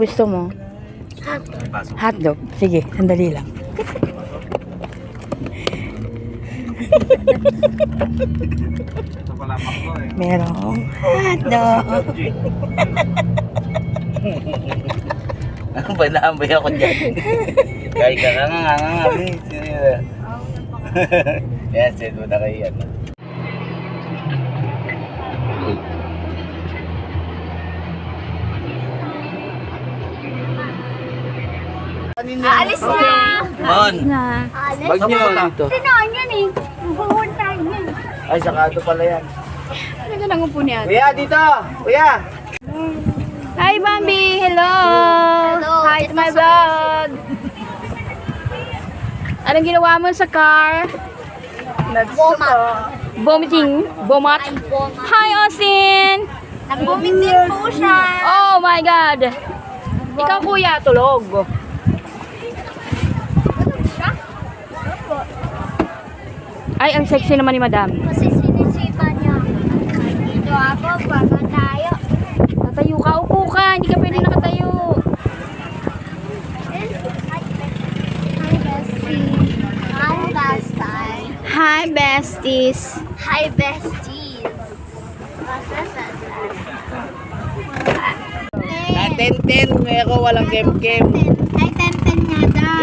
gusto mo? Hotdog. Hotdog. Sige, sandali lang. Ito pala maklo eh. Merong hotdog. Ano ba naambay ako dyan? Kaya ka nga. Yan, send mo na kayo yan. Aalis na! Mon! Na. Aalis Bag nyo dito. Tinaan yan eh. Buwan tayo yan. Ay, sakado pala yan. Ano lang upo niya? Kuya, dito! Kuya! Hi, Bambi! Hello! Hello, Hi to ito my sa- vlog! Anong ginawa mo sa car? Vomiting? Bomat? Ay, boma. Hi, Austin! Nag-booming din po siya. Oh my God! Ikaw, kuya, tulog. Ay, ang sexy naman ni madam. Kasi sinisita niya. Dito ako, baka tayo. Tatayo ka, upo ka. Hindi ka pwede nakatayo. Hi, bestie. Hi, besties. Hi, besties. Na 10-10, may ako walang kem-kem. Ay, 10-10 nga daw.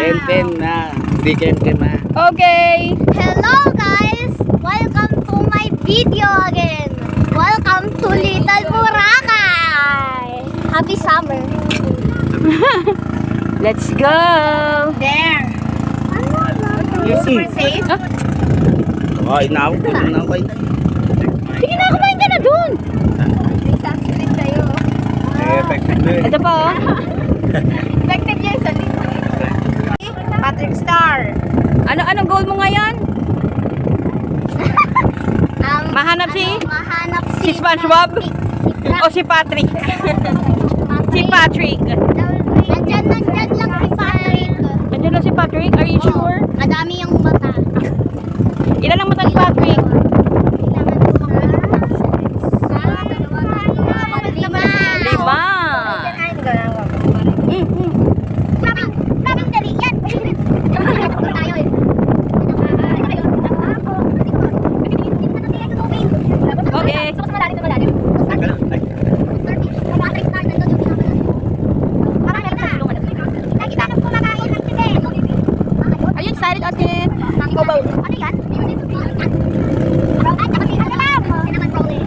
10-10 na. Hindi kem-kem ha. Okay. Hello guys! Welcome to my video again! Welcome to Little Boracay! Happy summer! Let's go. There! You're super safe? Oh, inaw kayo. Sige na, kumain ka na dun. May sunscreen tayo. Effective eh. Ito pa, oh. Effective yan sa Patrick Star! Anong goal mo ngayon? Mahanap si? Mahanap Si SpongeBob? O si Patrick? Si Patrick. Nandyan lang si Patrick. Nandiyan na si Patrick? Are you sure? Madami yung mata. Ilan ang mata ni Patrick? Lima. 5. Daming dali yan. Tayo eh. Okay. Are you excited, Austin? Ikaw ba? Ano yan? At saka si Alam. Hindi naman pro eh.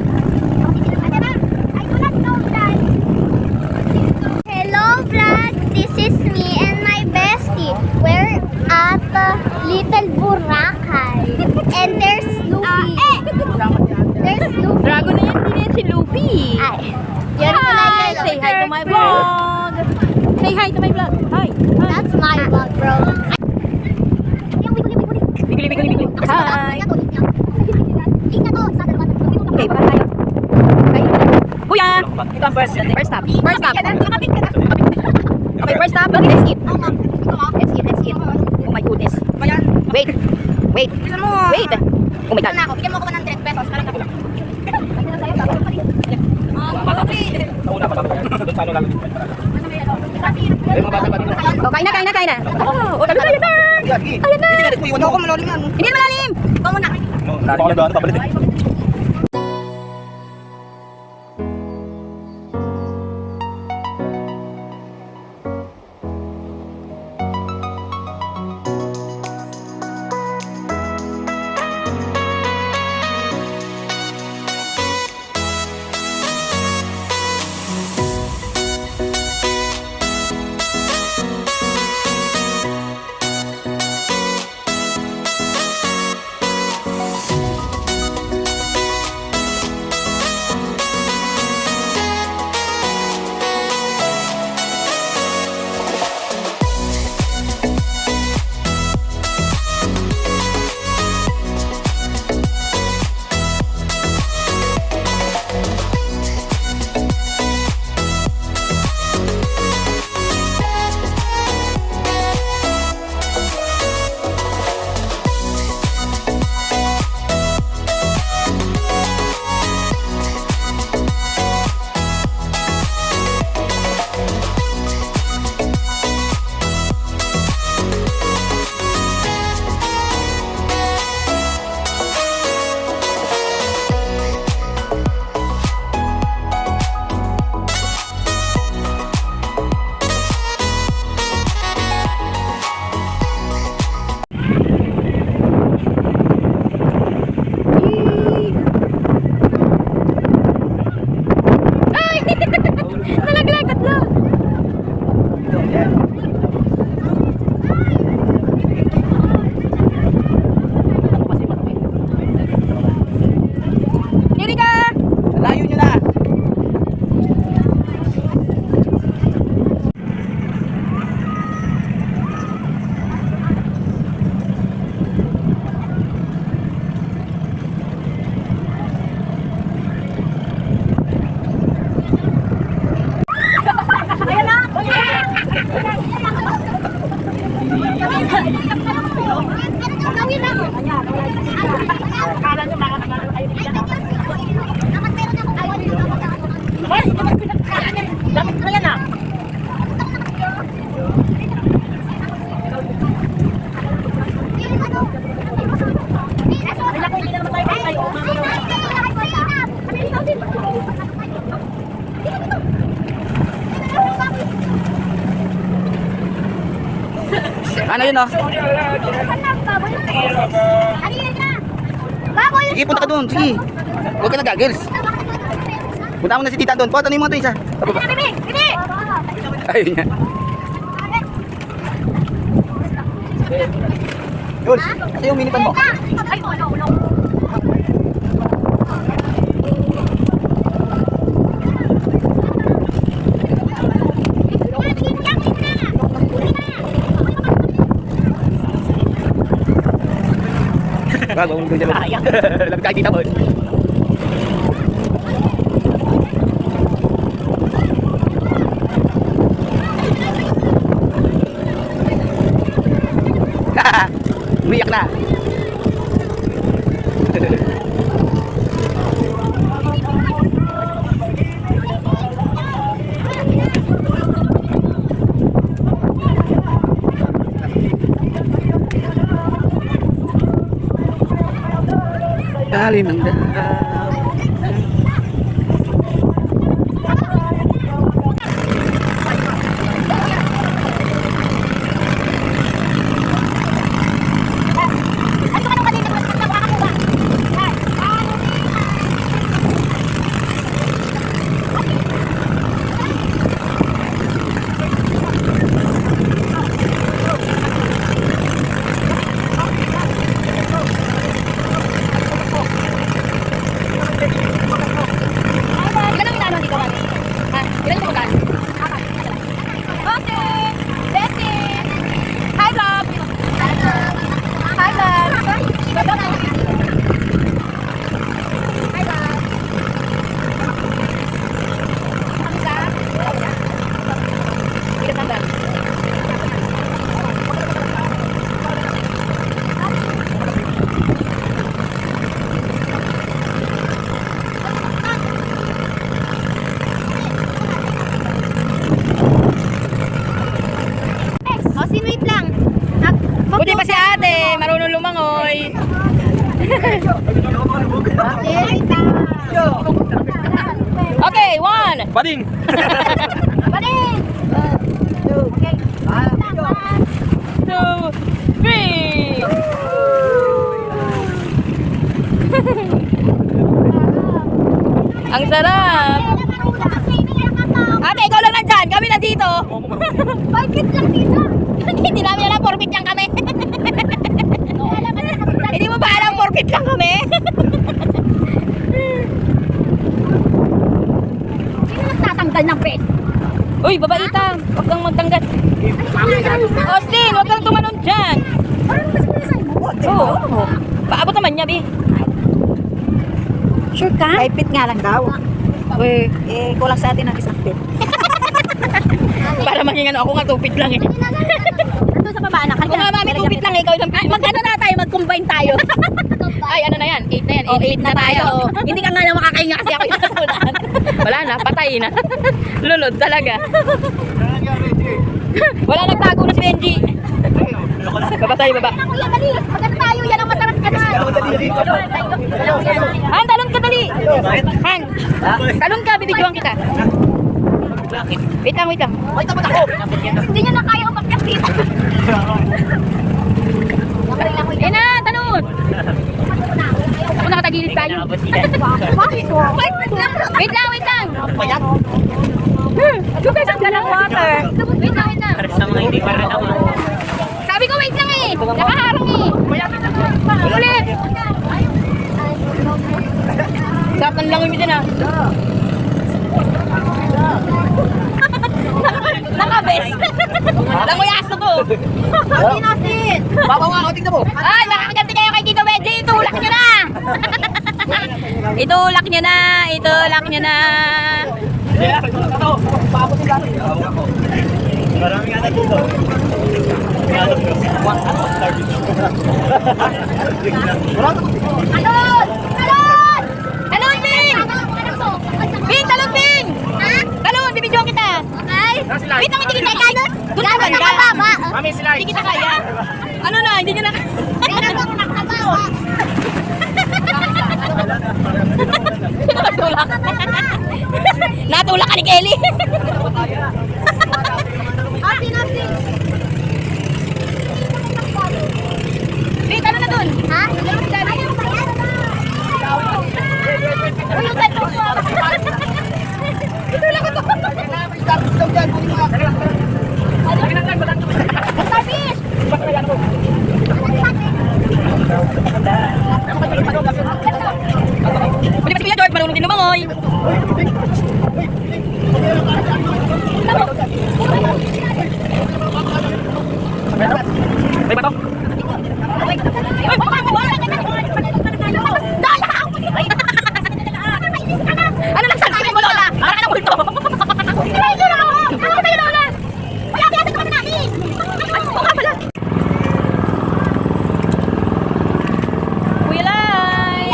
Alam. I do not know that. Hello vlog. This is me and my bestie. We're at Little Boracay. And there's Luffy. There's Luffy. Dragon na yan, hindi na yan si Luffy. Ay. Yan pala Hi! yun. Say hi to my vlog. Say hi to my vlog. Hi. Hi. That's my vlog, bro. Bigli, bigli, bigli. Hi. Okay, para tayo. Kuya! Ito ang first stop. First stop. Okay, first stop. Let's eat. Let's eat. Oh my goodness. Wait. Wait. Wait. Oh my God. Bigyan mo ako 100 pesos. Parang kapulang. Nauna pa lang. Doon sa ano lang. Oh, kain na. Oh, tabi tayo na. Ayan na. Hindi na malalim. Ikaw muna. Ano ba? Ano pa Dapat ko yan ah. Ano yun oh? Sige, punta ka doon. Sige. Huwag ka na goggles. Punta mo na si tita doon. Foto na yung mga ito isa. Pababa. Ayun yan. Yun. Kasi yung minipan mo. Bago mo doon dyan. Lapit kahit tita mo. Umiyak na. Lalim ng daan. Buti pa si ate, marunong lumangoy. Okay, 1. Bading! Bading! 2, 3. Ang sarap. Ate, ikaw lang nandyan. Kami nandito. Bakit lang dito? Hindi namin alam, forfeit lang kami. Hindi mo ba alam, forfeit lang kami? Sino nagtatanggal ng pes? Uy, babaita. Huwag kang magtanggat. Austin, huwag kang tumanon dyan. Parang mas pinasay mo. Oo. Paabot naman niya, Bi. Sure ka? Ay, pit nga lang daw. Uy, kulang sa atin ang isang pit. Para maging ano, ako nga 2 feet lang eh. Ito sa baba, anak. Kung nga mami 2 feet lang, ikaw ilang feet. Mag-ano na tayo, mag-combine tayo. Ay, ano na yan? 8 na yan. 8 na tayo. Hindi ka nga lang makakahinga kasi ako yung nasunan. Wala na, patay na. Lulod talaga. Wala, nagtago na si Benji. Baba tayo, baba. Kuya, dali. Maganda tayo. Yan ang masarap ka na. Han, talon ka dali. Han, talon ka, bibidyoan kita. Wait lang, wait lang. Hindi niya na kaya umakyat dito. Eh na, talon. Ako nakatagilid tayo. Wait lang, wait lang. Yung pesang ka ng water. Wait lang, wait lang. Sabi ko, wait lang eh. Nakaharang eh. Ulit. Sarap ng langoy mo dyan ah. Nakabes. Langoy aso to. Sinasin. Babaw nga ako, tignan mo. Ay, makakaganti kayo kay Tito Benji. Itulak nyo na. Itulak nyo na. Itulak nyo na. Marami nga na dito. Hindi kita kaya. Ano na, hindi nyo na... Natulak. Natulak ka ni Kelly. Wait, ano na dun? Ha? Pwede pa si Kuya George, marunong din lumangoy. May bato? Ano lang sabi mo, Lola? Para ka ng multo. Kuya Lai.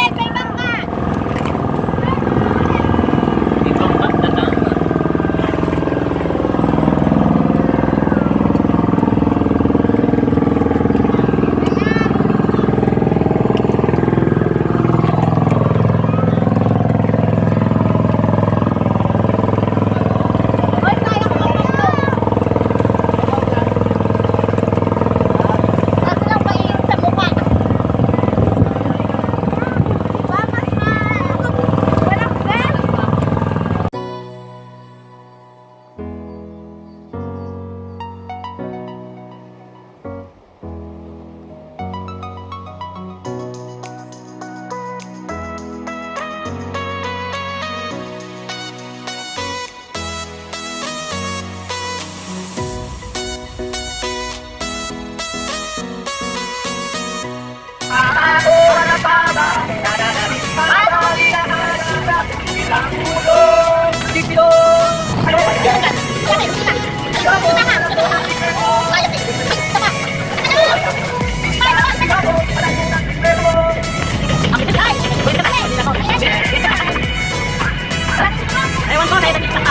Ewan ko, naitanit ka.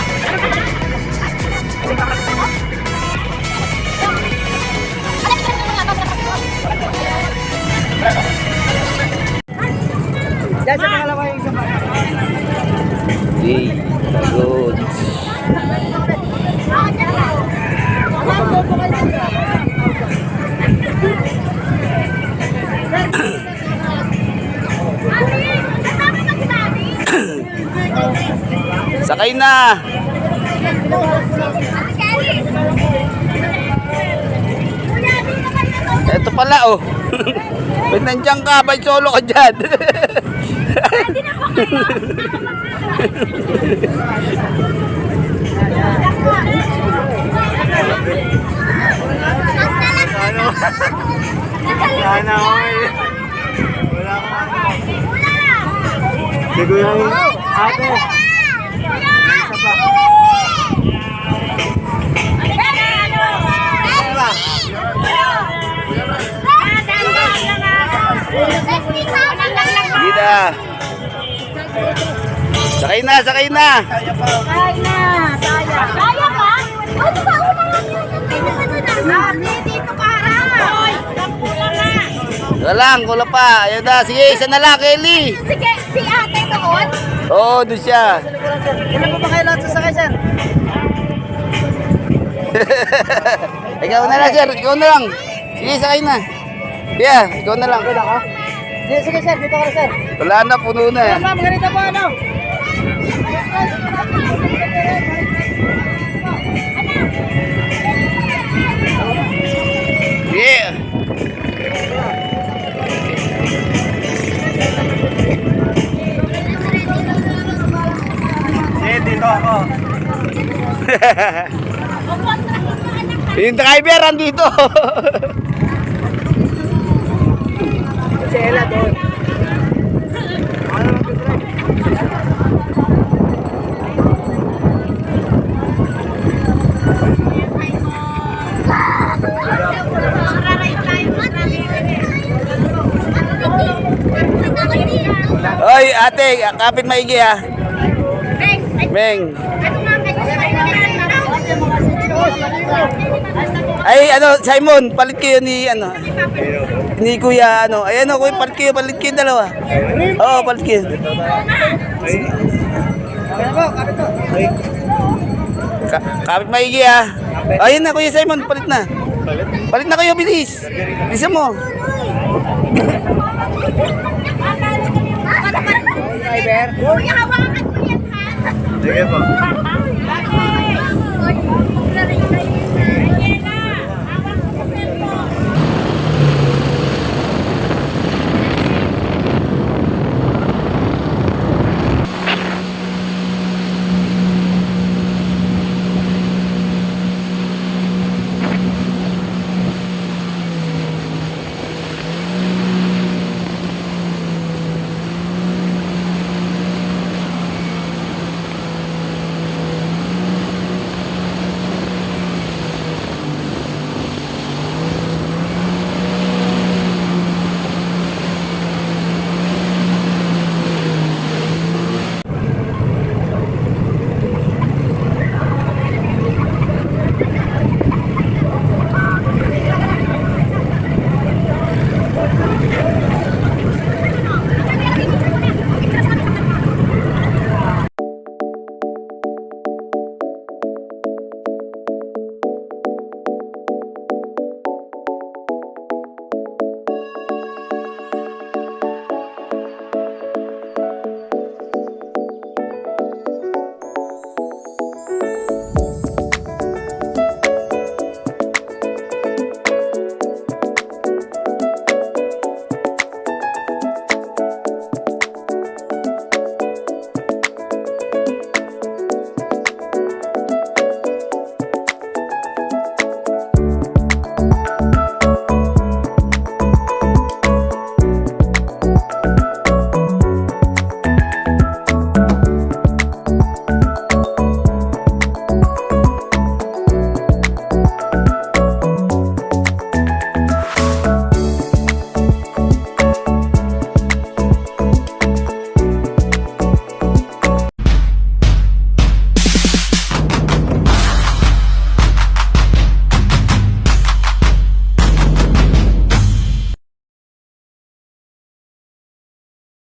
Okay, good. Sakay na. Ito pala oh. Ba't nandiyan ka? Ba't solo ka dyan? Sana all. Wala ka. Siguro ate. Isa pa. Hindi na. Sakay na, sakay na. Kaya pa? Ano ba? Una dito para. Wala lang, wala pa. Ayun na, sige, isa na lang, Kelly. Sige, si ate doon. Oo, doon siya. Ilan po ba kayo lahat sasakay, sir? Ikaw na lang, sir. Ikaw na lang. Sige, sakay na. Yeah, ikaw na lang. Sige, sir. Dito ka na, sir. Wala na, puno na. Ma'am, ganito po, ano? Yeah. Dito ako. Yung driver, andito. Si Ella doon. Oy, ate, kapit maigi ha. Meng. Ay, ano, Simon, palit kayo ni, ano, ni Kuya, ano. Ay, ano, kuya, palit kayo dalawa. Oo, palit kayo. Kapit maigi ah. Ayun na, Kuya Simon, palit na. Palit na kayo, bilis. Bilisan mo. Kuya, hawakan mo yan, ha? Sige po.